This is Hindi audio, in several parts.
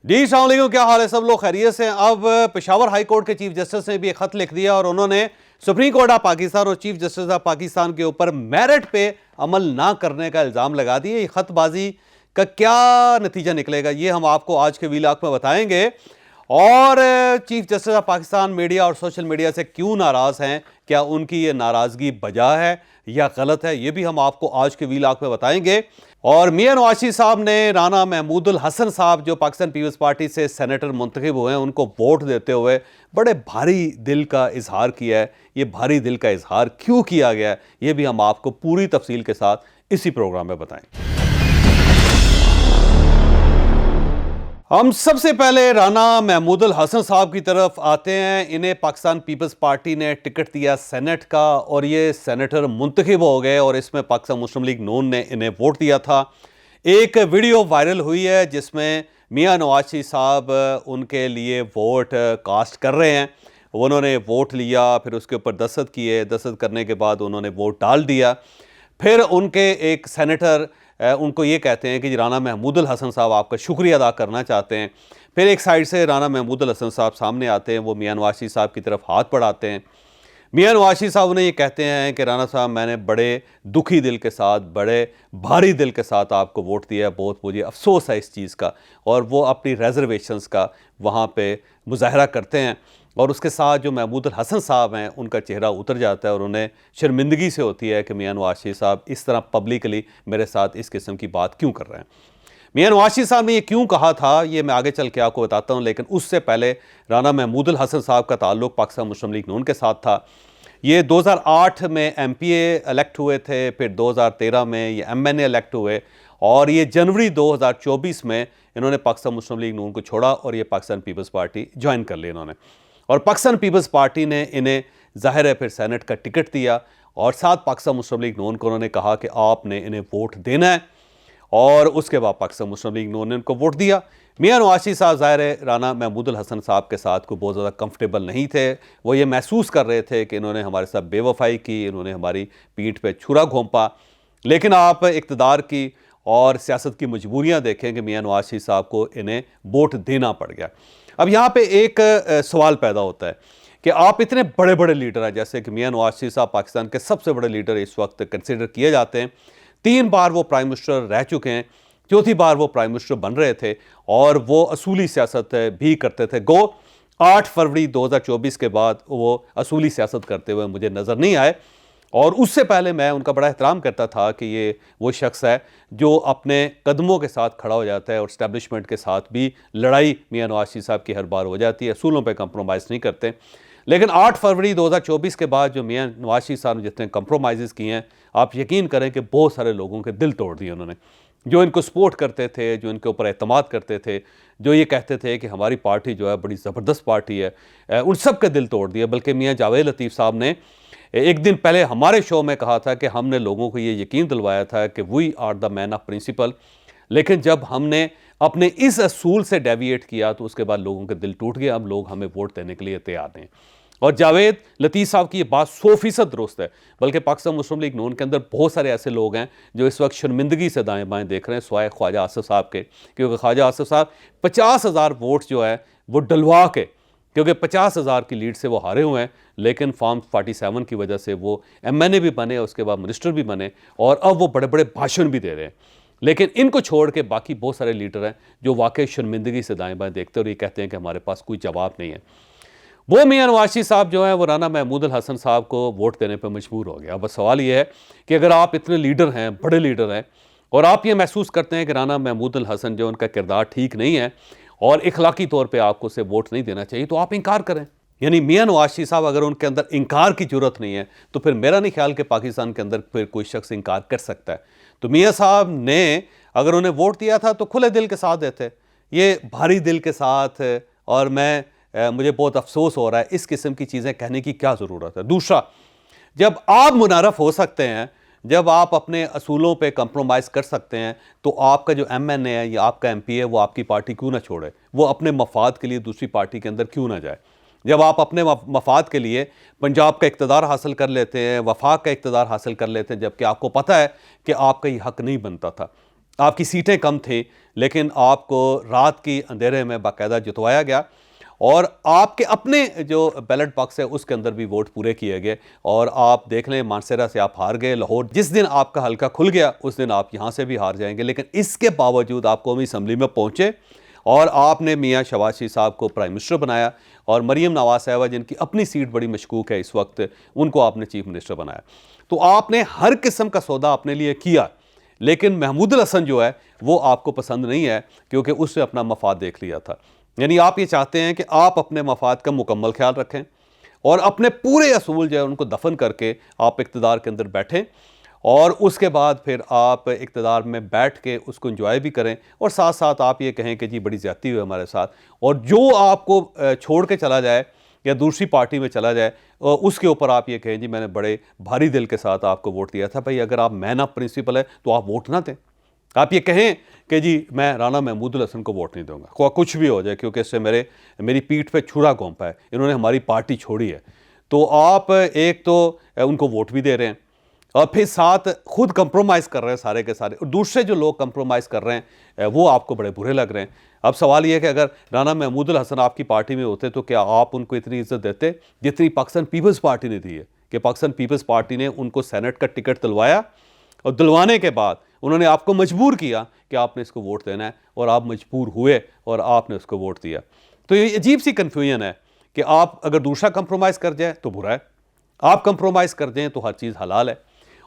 जी अस्सलाम वालेकुम, क्या हाल है? सब लोग खैरियत से हैं। अब पेशावर हाई कोर्ट के चीफ जस्टिस ने भी एक खत लिख दिया और उन्होंने सुप्रीम कोर्ट ऑफ पाकिस्तान और चीफ जस्टिस ऑफ पाकिस्तान के ऊपर मेरिट पे अमल ना करने का इल्ज़ाम लगा दिया। ये खतबाजी का क्या नतीजा निकलेगा ये हम आपको आज के वीलॉग में बताएंगे। और chief justice of Pakistan media और सोशल मीडिया से क्यों नाराज़ हैं, क्या उनकी ये नाराज़गी बजा है या गलत है, ये भी हम आपको आज के वीलॉग में बताएंगे। और मियां नवाज साहब ने राना महमूदुल हसन साहब जो पाकिस्तान पीपल्स पार्टी से सेनेटर मुंतखब हुए हैं उनको वोट देते हुए बड़े भारी दिल का इजहार किया है। ये भारी दिल का इजहार क्यों किया गया है ये भी हम आपको पूरी तफसील के साथ इसी प्रोग्राम में बताएंगे। हम सबसे पहले राना महमूदुल हसन साहब की तरफ आते हैं। इन्हें पाकिस्तान पीपल्स पार्टी ने टिकट दिया सेनेट का और ये सेनेटर मुंतखब हो गए और इसमें पाकिस्तान मुस्लिम लीग नून ने इन्हें वोट दिया था। एक वीडियो वायरल हुई है जिसमें मियां नवाज साहब उनके लिए वोट कास्ट कर रहे हैं। उन्होंने वोट लिया, फिर उसके ऊपर दस्तखत किए, दस्तखत करने के बाद उन्होंने वोट डाल दिया। फिर उनके एक सेनेटर उनको ये कहते हैं कि जी राना महमूदुल हसन साहब आपका शुक्रिया अदा करना चाहते हैं। फिर एक साइड से राना महमूदुल हसन साहब सामने आते हैं, वो मियां नवाज साहब की तरफ हाथ बढ़ाते हैं। मियां नवाज साहब ने ये कहते हैं कि राना साहब मैंने बड़े दुखी दिल के साथ, बड़े भारी दिल के साथ आपको वोट दिया है, बहुत मुझे अफसोस है इस चीज़ का। और वो अपनी रिजर्वेशंस का वहाँ पे मुजाहरा करते हैं और उसके साथ जो महमूदुल हसन साहब हैं उनका चेहरा उतर जाता है और उन्हें शर्मिंदगी से होती है कि मियां नवाज साहब इस तरह पब्लिकली मेरे साथ इस किस्म की बात क्यों कर रहे हैं। मियां नवाज साहब ने ये क्यों कहा था ये मैं आगे चल के आपको बताता हूँ, लेकिन उससे पहले राना महमूदुल हसन साहब का ताल्लुक पाकिस्तान मुस्लिम लीग नून के साथ था। ये 2008 में MPA इलेक्ट हुए थे, फिर 2013 में ये MNA इलेक्ट हुए और ये जनवरी 2024 में इन्होंने पाकिस्तान मुस्लिम लीग नून को छोड़ा और ये पाकिस्तान पीपल्स पार्टी ज्वाइन कर ली इन्होंने। और पाकिस्तान पीपल्स पार्टी ने इन्हें ज़ाहिर है फिर सेनेट का टिकट दिया और साथ पाकिस्तान मुस्लिम लीग नून को उन्होंने कहा कि आपने इन्हें वोट देना है और उसके बाद पाकिस्तान मुस्लिम लीग नून ने उनको वोट दिया। मियां नवाज साहब ज़ाहिर है राना महमूदुल हसन साहब के साथ को बहुत ज़्यादा कंफर्टेबल नहीं थे। वो ये महसूस कर रहे थे कि इन्होंने हमारे साथ बेवफाई की, इन्होंने हमारी पीठ पे छुरा घोंपा। लेकिन आप इक़्तिदार की और सियासत की मजबूरियाँ देखें कि मियां नवाज साहब को इन्हें वोट देना पड़ गया। अब यहाँ पे एक सवाल पैदा होता है कि आप इतने बड़े बड़े लीडर हैं, जैसे कि मियां नवाज साहब पाकिस्तान के सबसे बड़े लीडर इस वक्त कंसिडर किए जाते हैं। 3 बार वो प्राइम मिनिस्टर रह चुके हैं, 4थी बार वो प्राइम मिनिस्टर बन रहे थे और वो असूली सियासत भी करते थे। गो 8 फरवरी 2024 के बाद वो असूली सियासत करते हुए मुझे नज़र नहीं आए और उससे पहले मैं उनका बड़ा एहतराम करता था कि ये वो शख्स है जो अपने कदमों के साथ खड़ा हो जाता है और इस्टेब्लिशमेंट के साथ भी लड़ाई मियां नवाज साहब की हर बार हो जाती है, असूलों पे कंप्रोमाइज़ नहीं करते। लेकिन 8 फरवरी 2024 के बाद जो मियां नवाज साहब ने जितने कंप्रोमाइज़ किए हैं, आप यकीन करें कि बहुत सारे लोगों के दिल तोड़ दिए उन्होंने। जो इनको सपोर्ट करते थे, जो इनके ऊपर एतमाद करते थे, जो ये कहते थे कि हमारी पार्टी जो है बड़ी ज़बरदस्त पार्टी है, उन सब के दिल तोड़ दिए। बल्कि मियां जावेद लतीफ़ साहब ने एक दिन पहले हमारे शो में कहा था कि हमने लोगों को ये यकीन दिलवाया था कि we are the man of principle, लेकिन जब हमने अपने इस असूल से डेविएट किया तो उसके बाद लोगों के दिल टूट गए। अब लोग हमें वोट देने के लिए तैयार नहीं। और जावेद लतीफ़ साहब की ये बात 100% दुरुस्त है। बल्कि पाकिस्तान मुस्लिम लीग नून के अंदर बहुत सारे ऐसे लोग हैं जो इस वक्त शर्मिंदगी से दाएं बाएं देख रहे हैं सिवाय ख्वाजा आसिफ साहब के, क्योंकि ख्वाजा आसिफ साहब 50,000 वोट जो है वो डलवा के, क्योंकि 50,000 की लीड से वो हारे हुए हैं, लेकिन फॉर्म 47 की वजह से वो MNA भी बने, उसके बाद मिनिस्टर भी बने और अब वो बड़े बड़े भाषण भी दे रहे हैं। लेकिन इनको छोड़ के बाकी बहुत सारे लीडर हैं जो वाकई शर्मिंदगी से दाएं बाएं देखते और ये कहते हैं कि हमारे पास कोई जवाब नहीं है। वो मियां नवाज साहब जो हैं वो राना महमूदुल हसन साहब को वोट देने पर मजबूर हो गया। अब सवाल ये है कि अगर आप इतने लीडर हैं, बड़े लीडर हैं और आप ये महसूस करते हैं कि राना महमूदुल हसन जो उनका किरदार ठीक नहीं है और इखलाकी तौर पे आपको उसे वोट नहीं देना चाहिए, तो आप इनकार करें। यानी मियां नवाज साहब अगर उनके अंदर इनकार की जरूरत नहीं है तो फिर मेरा नहीं ख्याल कि पाकिस्तान के अंदर फिर कोई शख्स इनकार कर सकता है। तो मियां साहब ने अगर उन्हें वोट दिया था तो खुले दिल के साथ देते, ये भारी दिल के साथ। और मुझे बहुत अफसोस हो रहा है, इस किस्म की चीज़ें कहने की क्या ज़रूरत है। दूसरा, जब आप मुनारफ हो सकते हैं, जब आप अपने असूलों पे कंप्रोमाइज़ कर सकते हैं, तो आपका जो MNA है या आपका MP है वो आपकी पार्टी क्यों ना छोड़े, वो अपने मफाद के लिए दूसरी पार्टी के अंदर क्यों ना जाए। जब आप अपने मफाद के लिए पंजाब का इक़्तिदार हासिल कर लेते हैं, वफाक का इक़्तिदार हासिल कर लेते हैं, जबकि आपको पता है कि आपका ये हक़ नहीं बनता था, आपकी सीटें कम थी, लेकिन आपको रात की अंधेरे में बाकायदा जितवाया गया और आपके अपने जो बैलेट बॉक्स है उसके अंदर भी वोट पूरे किए गए। और आप देख लें, मानसेरा से आप हार गए। लाहौर जिस दिन आपका हल्का खुल गया उस दिन आप यहाँ से भी हार जाएंगे, लेकिन इसके बावजूद आप कौमी असम्बली में पहुँचे और आपने मियाँ शहबाज शरीफ साहब को प्राइम मिनिस्टर बनाया और मरीम नवाज साहिबा, जिनकी अपनी सीट बड़ी मशकूक है इस वक्त, उनको आपने चीफ मिनिस्टर बनाया। तो आपने हर किस्म का सौदा अपने लिए किया, लेकिन महमूदुल हसन जो है वो आपको पसंद नहीं है, क्योंकि उसने अपना मफाद देख लिया था। यानी आप ये चाहते हैं कि आप अपने मफाद का मुकम्मल ख्याल रखें और अपने पूरे असूल जो है उनको दफन करके आप इक़्तिदार के अंदर बैठें और उसके बाद फिर आप इक़्तिदार में बैठ के उसको एंजॉय भी करें और साथ साथ आप ये कहें कि जी बड़ी ज़्यादती हुई हमारे साथ, और जो आपको छोड़ के चला जाए या दूसरी पार्टी में चला जाए उसके ऊपर आप ये कहें जी मैंने बड़े भारी दिल के साथ आपको वोट दिया था। भाई अगर आप मैन ऑफ प्रिंसिपल है तो आप वोट ना दें। आप ये कहें कि जी मैं राना महमूदुल हसन को वोट नहीं दूंगा, कुछ भी हो जाए, क्योंकि इससे मेरी पीठ पे छुरा घोंपा है, इन्होंने हमारी पार्टी छोड़ी है। तो आप एक तो उनको वोट भी दे रहे हैं और फिर साथ खुद कंप्रोमाइज़ कर रहे हैं सारे के सारे, और दूसरे जो लोग कंप्रोमाइज़ कर रहे हैं वो आपको बड़े बुरे लग रहे हैं। अब सवाल ये है कि अगर राना महमूदुल हसन आपकी पार्टी में होते तो क्या आप उनको इतनी इज्जत देते जितनी पाकिस्तान पीपल्स पार्टी ने दी है? कि पाकिस्तान पीपल्स पार्टी ने उनको सेनेट का टिकट दिलवाया और दिलवाने के बाद उन्होंने आपको मजबूर किया कि आपने इसको वोट देना है, और आप मजबूर हुए और आपने उसको वोट दिया। तो ये अजीब सी कन्फ्यूजन है कि आप अगर दूसरा कंप्रोमाइज़ कर जाए तो बुरा है, आप कंप्रोमाइज़ कर दें तो हर चीज़ हलाल है।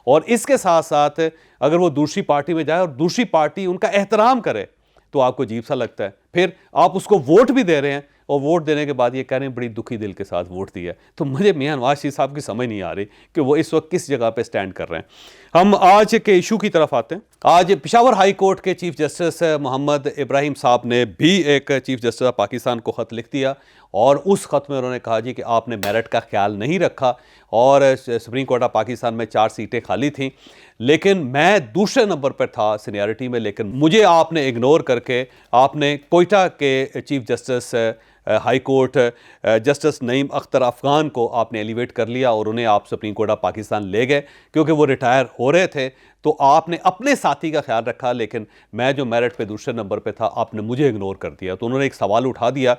और इसके साथ साथ अगर वो दूसरी पार्टी में जाए और दूसरी पार्टी उनका एहतराम करे तो आपको अजीब सा लगता है। फिर आप उसको वोट भी दे रहे हैं और वोट देने के बाद ये कह रहे हैं बड़ी दुखी दिल के साथ वोट दिया। तो मुझे मियां नवाज शरीफ साहब की समझ नहीं आ रही कि वो इस वक्त किस जगह पे स्टैंड कर रहे हैं। हम आज के इशू की तरफ आते हैं। आज पेशावर हाई कोर्ट के चीफ जस्टिस मोहम्मद इब्राहिम साहब ने भी एक चीफ जस्टिस ऑफ पाकिस्तान को ख़त लिख दिया और उस ख़त में उन्होंने कहा जी कि आपने मेरिट का ख्याल नहीं रखा और सुप्रीम कोर्ट ऑफ पाकिस्तान में 4 सीटें खाली थीं, लेकिन मैं दूसरे नंबर पर था सीनियरिटी में, लेकिन मुझे आपने इग्नोर करके आपने कोयटा के chief justice high court justice Naeem Akhtar Afghan को आपने एलिवेट कर लिया और उन्हें आप सुप्रीम कोर्ट ऑफ पाकिस्तान ले गए क्योंकि वो रिटायर हो रहे थे। तो आपने अपने साथी का ख्याल रखा, लेकिन मैं जो मेरिट पे दूसरे नंबर पे था आपने मुझे इग्नोर कर दिया। तो उन्होंने एक सवाल उठा दिया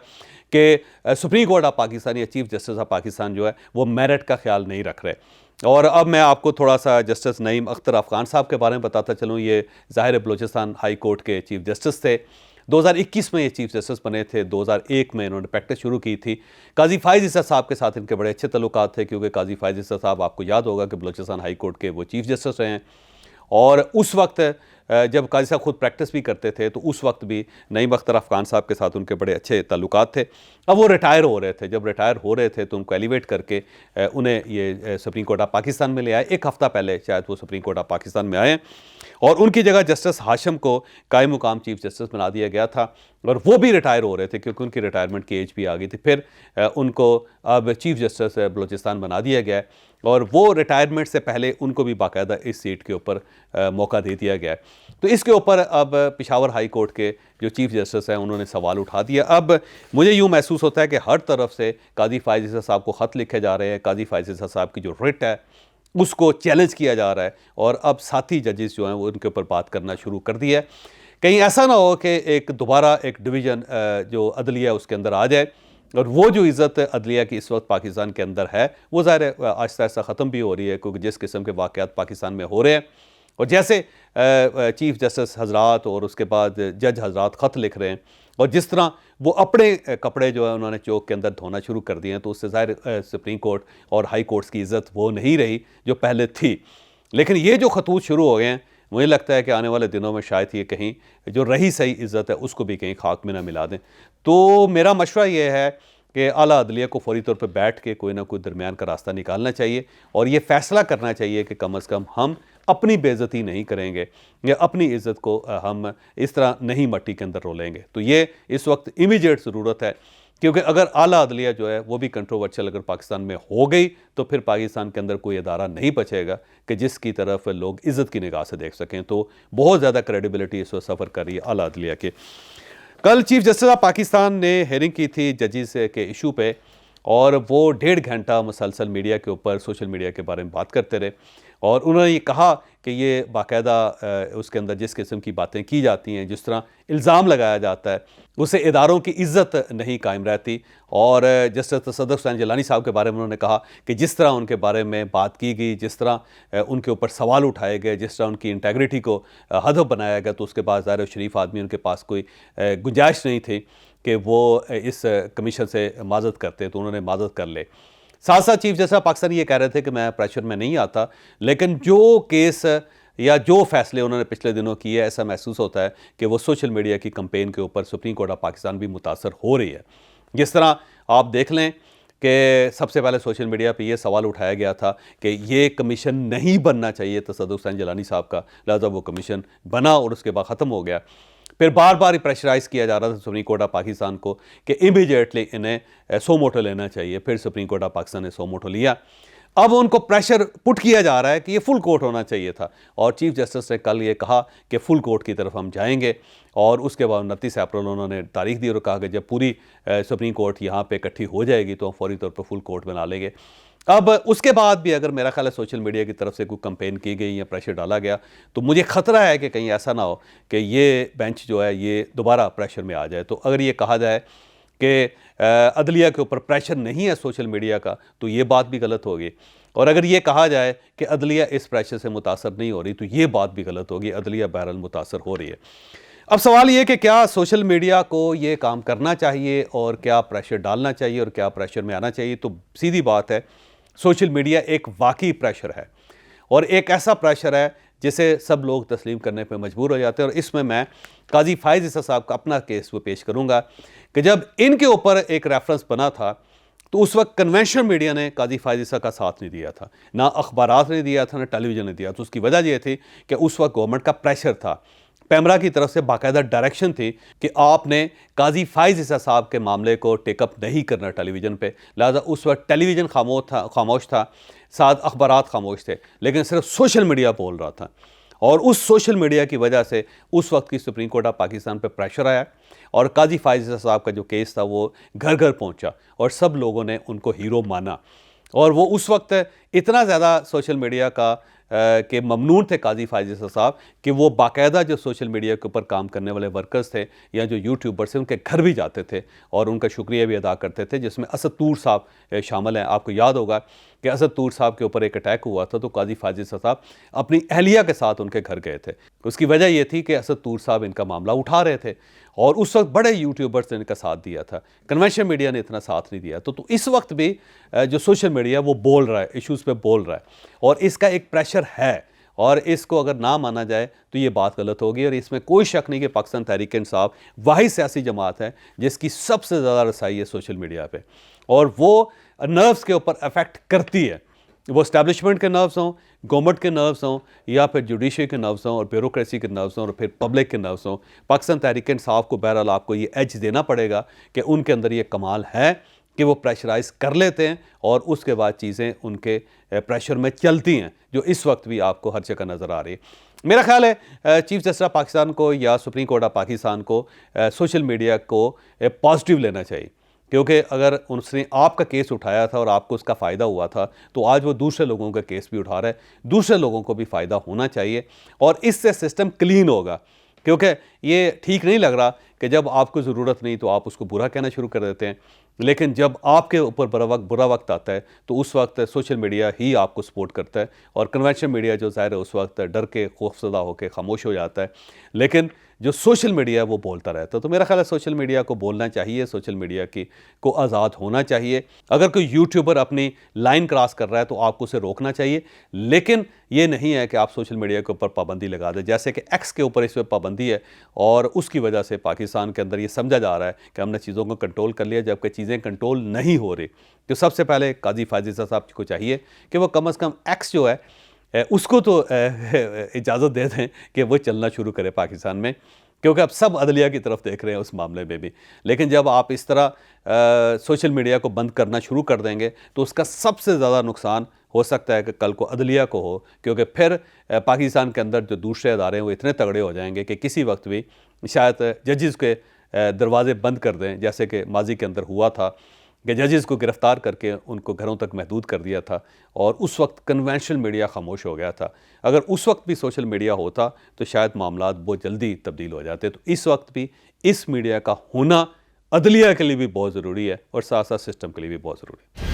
कि सुप्रीम कोर्ट ऑफ पाकिस्तान या चीफ जस्टिस ऑफ पाकिस्तान जो है वो मेरिट का ख्याल नहीं रख रहे। और अब मैं आपको थोड़ा सा जस्टिस नईम अख्तर अफ़गान साहब के बारे में बताता चलूँ। ये ज़ाहिर बलूचिस्तान हाई कोर्ट के चीफ जस्टिस थे। 2021 में ये चीफ जस्टिस बने थे। 2001 में इन्होंने प्रैक्टिस शुरू की थी। काजी फ़ाइज़ ईसा साहब के साथ इनके बड़े अच्छे तल्लुकात थे, क्योंकि काजी फ़ाइज़ ईसा साहब आपको याद होगा कि बलूचिस्तान हाई कोर्ट के वो चीफ जस्टिस रहे हैं। और उस वक्त जब काजी साहब खुद प्रैक्टिस भी करते थे तो उस वक्त भी नईम अख्तर अफ़गान साहब के साथ उनके बड़े अच्छे ताल्लुकात थे। अब वो रिटायर हो रहे थे। जब रिटायर हो रहे थे तो उनको एलिवेट करके उन्हें ये सुप्रीम कोर्ट ऑफ पाकिस्तान में ले आए। एक हफ़्ता पहले शायद वो सुप्रीम कोर्ट ऑफ पाकिस्तान में आए और उनकी जगह जस्टिस हाशिम को कायम मुकाम चीफ जस्टिस बना दिया गया था और वो भी रिटायर हो रहे थे क्योंकि उनकी रिटायरमेंट की एज भी आ गई थी। फिर उनको अब चीफ जस्टिस बलूचिस्तान बना दिया गया और वो रिटायरमेंट से पहले उनको भी बाकायदा इस सीट के ऊपर मौका दे दिया गया। तो इसके ऊपर अब पेशावर हाई कोर्ट के जो चीफ जस्टिस हैं उन्होंने सवाल उठा दिया। अब मुझे यूँ महसूस होता है कि हर तरफ से काजी फ़ाइज़ ईसा साहब को ख़त लिखे जा रहे हैं। काजी फ़ाइज़ ईसा साहब की जो रिट है उसको चैलेंज किया जा रहा है और अब साथी जजेस जो हैं वो उनके ऊपर बात करना शुरू कर दिया है। कहीं ऐसा ना हो कि एक दोबारा एक डिवीज़न जो अदलिया उसके अंदर आ जाए और वो जो इज़्ज़त अदलिया की इस वक्त पाकिस्तान के अंदर है वो ज़ाहिर है आहिस्ता आहिस्ता ख़त्म भी हो रही है, क्योंकि जिस किस्म के वाक़यात पाकिस्तान में हो रहे हैं और जैसे चीफ जस्टिस हजरात और उसके बाद जज हजरात ख़त लिख रहे हैं और जिस तरह वो अपने कपड़े जो है उन्होंने चौक के अंदर धोना शुरू कर दिए हैं, तो उससे ज़ाहिर सुप्रीम कोर्ट और हाई कोर्ट्स की इज़्ज़त वो नहीं रही जो पहले थी। लेकिन ये जो खतूत शुरू हो गए हैं, मुझे लगता है कि आने वाले दिनों में शायद ये कहीं जो रही सही इज़्ज़त है उसको भी कहीं खाक में ना मिला दें। तो मेरा मशवरा ये है कि आला अदलिया को फौरी तौर पर बैठ के कोई ना कोई दरमियान का रास्ता निकालना चाहिए और ये फ़ैसला करना चाहिए कि कम अज़ कम हम अपनी बेइज्जती नहीं करेंगे या अपनी इज़्ज़त को हम इस तरह नहीं मट्टी के अंदर रोलेंगे। तो ये इस वक्त इमीडिएट ज़रूरत है, क्योंकि अगर आला अदलिया जो है वो भी कंट्रोवर्शियल अगर पाकिस्तान में हो गई तो फिर पाकिस्तान के अंदर कोई अदारा नहीं बचेगा कि जिसकी तरफ लोग इज़्ज़त की निगाह से देख सकें। तो बहुत ज़्यादा क्रेडिबिलिटी इस वक्त सफ़र कर रही है आला अदलिया के। कल चीफ जस्टिस ऑफ पाकिस्तान ने हेयरिंग की थी जजेस के इशू पे और वो 1.5 घंटा मुसलसल मीडिया के ऊपर सोशल मीडिया के बारे में बात करते रहे और उन्होंने ये कहा कि ये बाकायदा उसके अंदर जिस किस्म की बातें की जाती हैं, जिस तरह इल्ज़ाम लगाया जाता है, उससे इदारों की इज़्ज़त नहीं कायम रहती। और जस्टिस तसद्दुक़ हुसैन जिलानी साहब के बारे में उन्होंने कहा कि जिस तरह उनके बारे में बात की गई, जिस तरह उनके ऊपर सवाल उठाए गए, जिस तरह उनकी इंटेग्रिटी को हदफ बनाया गया, तो उसके बाद ज़ाहिर शरीफ आदमी, उनके पास कोई गुंजाइश नहीं थी कि वो इस कमीशन से माज़रत करते, तो उन्होंने माज़रत कर ले। साथ साथ चीफ जस्टिस पाकिस्तान ये कह रहे थे कि मैं प्रेशर में नहीं आता, लेकिन जो केस या जो फैसले उन्होंने पिछले दिनों किए, ऐसा महसूस होता है कि वो सोशल मीडिया की कंपेन के ऊपर सुप्रीम कोर्ट ऑफ पाकिस्तान भी मुतासर हो रही है। जिस तरह आप देख लें कि सबसे पहले सोशल मीडिया पे ये सवाल उठाया गया था कि ये कमीशन नहीं बनना चाहिए तसद्दुक़ हुसैन जिलानी साहब का, लिहाजा वो कमीशन बना और उसके बाद ख़त्म हो गया। फिर बार बार प्रेशराइज़ किया जा रहा था सुप्रीम कोर्ट ऑफ पाकिस्तान को कि इमीडिएटली इन्हें सो मोटो लेना चाहिए। फिर सुप्रीम कोर्ट ऑफ पाकिस्तान ने सो मोटो लिया। अब उनको प्रेशर पुट किया जा रहा है कि ये फुल कोर्ट होना चाहिए था, और चीफ जस्टिस ने कल ये कहा कि फुल कोर्ट की तरफ हम जाएंगे। और उसके बाद 29 अप्रैल उन्होंने तारीख दी और कहा कि जब पूरी सुप्रीम कोर्ट यहाँ पे इकट्ठी हो जाएगी तो हम फौरी तौर पर फुल कोर्ट बना लेंगे। अब उसके बाद भी अगर मेरा ख्याल है सोशल मीडिया की तरफ से कोई कंपेन की गई या प्रेशर डाला गया, तो मुझे ख़तरा है कि कहीं ऐसा ना हो कि ये बेंच जो है ये दोबारा प्रेशर में आ जाए। तो अगर ये कहा जाए कि अदलिया के ऊपर प्रेशर नहीं है सोशल मीडिया का, तो ये बात भी गलत होगी। और अगर ये कहा जाए कि अदलिया इस प्रेशर से मुतासर नहीं हो रही, तो ये बात भी गलत होगी। अदलिया बहरहाल मुतासर हो रही है। अब सवाल ये कि क्या सोशल मीडिया को ये काम करना चाहिए और क्या प्रेशर डालना चाहिए और क्या प्रेशर में आना चाहिए? तो सीधी बात है, सोशल मीडिया एक वाकई प्रेशर है और एक ऐसा प्रेशर है जिसे सब लोग तस्लीम करने पर मजबूर हो जाते हैं। और इसमें मैं काजी फायज़ ईसा साहब का अपना केस वो पेश करूँगा कि जब इनके ऊपर एक रेफरेंस बना था, तो उस वक्त कन्वेंशनल मीडिया ने काजी फायज़ ईसा का साथ नहीं दिया था, ना अखबारात ने दिया था, ना टेलीविज़न ने दिया। तो उसकी वजह यह थी कि उस वक्त गवर्नमेंट का प्रेशर था, पैमरा की तरफ से बाकायदा डायरेक्शन थी कि आपने काजी फायज़ ईसा साहब के मामले को टेकअप नहीं करना टेलीविज़न पे। लिहाजा उस वक्त टेलीविज़न खामोश था, साथ अखबारात खामोश थे, लेकिन सिर्फ सोशल मीडिया बोल रहा था। और उस सोशल मीडिया की वजह से उस वक्त की सुप्रीम कोर्ट ऑफ पाकिस्तान पे प्रेशर आया और काजी फायज़ ईसा साहब का जो केस था वो घर घर पहुंचा और सब लोगों ने उनको हीरो माना। और वो उस वक्त इतना ज़्यादा सोशल मीडिया का के ममनून थे काजी फायज़ ईसा साहब कि वो बाकायदा जो सोशल मीडिया के ऊपर काम करने वाले वर्कर्स थे या जो यूट्यूबर्स थे उनके घर भी जाते थे और उनका शुक्रिया भी अदा करते थे, जिसमें असद तूर साहब शामिल हैं। आपको याद होगा कि असद तूर साहब के ऊपर एक अटैक हुआ था, तो काजी फायज़ ईसा साहब अपनी अहलिया के साथ उनके घर गए थे। उसकी वजह यह थी कि असद तूर साहब इनका मामला उठा रहे थे और उस वक्त बड़े यूट्यूबर्स ने इनका साथ दिया था, कन्वेंशन मीडिया ने इतना साथ नहीं दिया। तो इस वक्त भी जो सोशल मीडिया वो बोल रहा है, इश्यूज़ पे बोल रहा है और इसका एक प्रेशर है और इसको अगर ना माना जाए तो ये बात गलत होगी। और इसमें कोई शक नहीं कि पाकिस्तान तहरीक इंसाफ वाहिद सियासी जमात है जिसकी सबसे ज़्यादा रसाई है सोशल मीडिया पे और वो नर्व्स के ऊपर अफेक्ट करती है, वो इस्टेब्लिशमेंट के नर्व्स हों, गवर्नमेंट के नर्व्स हों या फिर जुडिशरी के नर्व्स हों और ब्यूरोक्रेसी के नर्व्स हों और फिर पब्लिक के नर्व्स हों। पाकिस्तान तहरीक इंसाफ को बहरहाल आपको ये एज देना पड़ेगा कि उनके अंदर ये कमाल है कि वो प्रेशराइज़ कर लेते हैं और उसके बाद चीज़ें उनके प्रेशर में चलती हैं, जो इस वक्त भी आपको हर जगह नज़र आ रही है। मेरा ख्याल है चीफ जस्टिस ऑफ पाकिस्तान को या सुप्रीम कोर्ट ऑफ पाकिस्तान को सोशल मीडिया को पॉजिटिव लेना चाहिए, क्योंकि अगर उसने आपका केस उठाया था और आपको उसका फ़ायदा हुआ था, तो आज वो दूसरे लोगों का केस भी उठा रहा है। दूसरे लोगों को भी फ़ायदा होना चाहिए और इससे सिस्टम क्लीन होगा, क्योंकि ये ठीक नहीं लग रहा कि जब आपको ज़रूरत नहीं तो आप उसको बुरा कहना शुरू कर देते हैं, लेकिन जब आपके ऊपर बुरा वक्त आता है तो उस वक्त सोशल मीडिया ही आपको सपोर्ट करता है और कन्वेंशन मीडिया जो ज़ाहिर है उस वक्त डर के खौफज़दा होकर खामोश हो जाता है, लेकिन जो सोशल मीडिया है वो बोलता रहता है। तो मेरा ख्याल है सोशल मीडिया को बोलना चाहिए, सोशल मीडिया की को आज़ाद होना चाहिए। अगर कोई यूट्यूबर अपनी लाइन क्रॉस कर रहा है तो आपको उसे रोकना चाहिए, लेकिन ये नहीं है कि आप सोशल मीडिया के ऊपर पाबंदी लगा दें, जैसे कि एक्स के ऊपर इस पर पाबंदी है और उसकी वजह से पाकिस्तान के अंदर ये समझा जा रहा है कि हमने चीज़ों को कंट्रोल कर लिया, जबकि चीज़ें कंट्रोल नहीं हो रही। तो सबसे पहले काजी फायज़ ईसा साहब को चाहिए कि वो कम से कम एक्स जो है उसको तो इजाज़त दे दें कि वो चलना शुरू करे पाकिस्तान में, क्योंकि अब सब अदलिया की तरफ देख रहे हैं उस मामले में भी। लेकिन जब आप इस तरह सोशल मीडिया को बंद करना शुरू कर देंगे तो उसका सबसे ज़्यादा नुकसान हो सकता है कि कल को अदलिया को हो, क्योंकि फिर पाकिस्तान के अंदर जो दूसरे अदारे हैं वो इतने तगड़े हो जाएंगे कि किसी वक्त भी शायद जजेस के दरवाजे बंद कर दें, जैसे कि माजी के अंदर हुआ था। कि जजेस को गिरफ्तार करके उनको घरों तक महदूद कर दिया था और उस वक्त कन्वेंशनल मीडिया खामोश हो गया था। अगर उस वक्त भी सोशल मीडिया होता तो शायद मामलात बहुत जल्दी तब्दील हो जाते। तो इस वक्त भी इस मीडिया का होना अदलिया के लिए भी बहुत ज़रूरी है और साथ साथ सिस्टम के लिए भी बहुत ज़रूरी है।